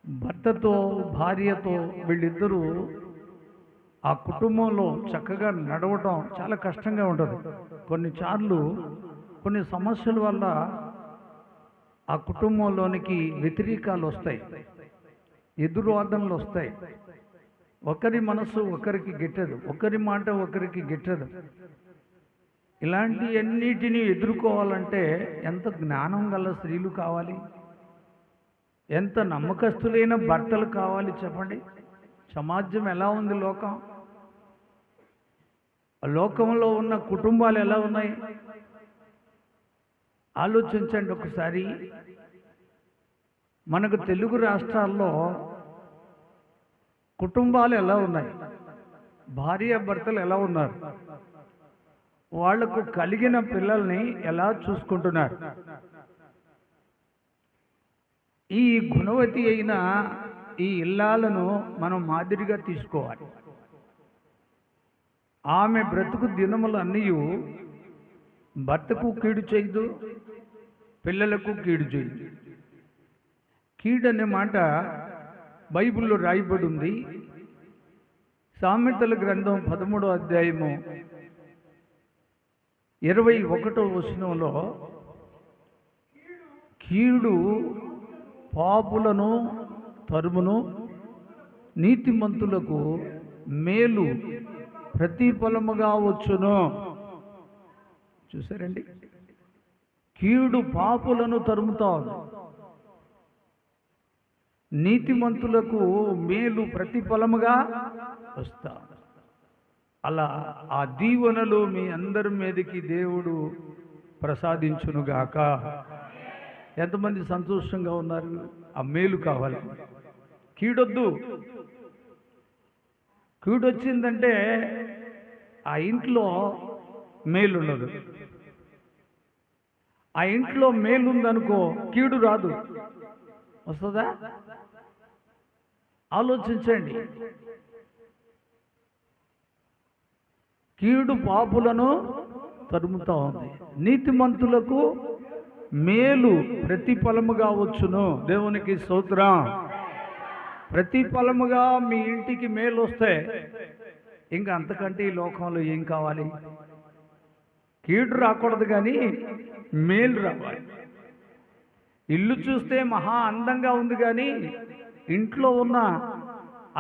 భర్తతో భార్యతో వీళ్ళిద్దరూ ఆ కుటుంబంలో చక్కగా నడవటం చాలా కష్టంగా ఉంటుంది. కొన్నిసార్లు కొన్ని సమస్యల వల్ల ఆ కుటుంబంలోనికి వ్యతిరేకాలు వస్తాయి, ఎదురువాదనలు వస్తాయి. ఒకరి మనసు ఒకరికి గిట్టదు, ఒకరి మాట ఒకరికి గిట్టదు. ఇలాంటివన్నిటిని ఎదుర్కోవాలంటే ఎంత జ్ఞానం గల స్త్రీలు కావాలి, ఎంత నమ్మకస్తులైన భర్తలు కావాలి చెప్పండి. సమాజం ఎలా ఉంది, లోకంలో ఉన్న కుటుంబాలు ఎలా ఉన్నాయి ఆలోచించండి ఒకసారి. మనకు తెలుగు రాష్ట్రాల్లో కుటుంబాలు ఎలా ఉన్నాయి, భార్యాభర్తలు ఎలా ఉన్నారు, వాళ్లకు కలిగిన పిల్లల్ని ఎలా చూసుకుంటున్నారు. ఈ గుణవతి అయిన ఈ ఇల్లాలను మనం మాదిరిగా తీసుకోవాలి. ఆమె బ్రతుకు దినములన్నీ భర్తకు కీడు చేయదు, పిల్లలకు కీడు చేయదు. కీడు అనే మాట బైబిల్లో రాయబడి ఉంది. సామెతల గ్రంథం 13వ అధ్యాయము 21వ వచనంలో, కీడు పాపులను తరుమును, నీతిమంతులకు మేలు ప్రతిఫలముగా వచ్చును. చూసారండి, కీడు పాపులను తరుముతా ఉంది, నీతిమంతులకు మేలు ప్రతిఫలముగా వస్తా. అలా ఆ దీవెనలు మీ అందరి మీదకి దేవుడు ప్రసాదించునుగాక. ఎంతమంది సంతోషంగా ఉన్నారు? ఆ మేలు కావాలి, కీడొద్దు. కీడొచ్చిందంటే ఆ ఇంట్లో మేలు ఉండదు. ఆ ఇంట్లో మేలుందనుకో కీడు రాదు. వస్తుందా? ఆలోచించండి. కీడు పాపులను తరుముతా ఉంది, నీతిమంతులకు మేలు ప్రతిఫలముగా వచ్చును. దేవునికి స్తోత్రం. ప్రతిఫలముగా మీ ఇంటికి మేలు వస్తే ఇంకా అంతకంటే ఈ లోకంలో ఏం కావాలి? కీడు రాకూడదు కానీ మేలు రావాలి. ఇల్లు చూస్తే మహా అందంగా ఉంది కానీ ఇంట్లో ఉన్న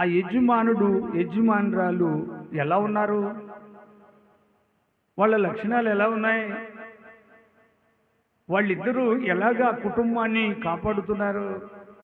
ఆ యజమానుడు యజమానురాలు ఎలా ఉన్నారు? వాళ్ళ లక్షణాలు ఎలా ఉన్నాయి? వాళ్ళిద్దరూ ఎలాగా కుటుంబాన్ని కాపాడుతున్నారు?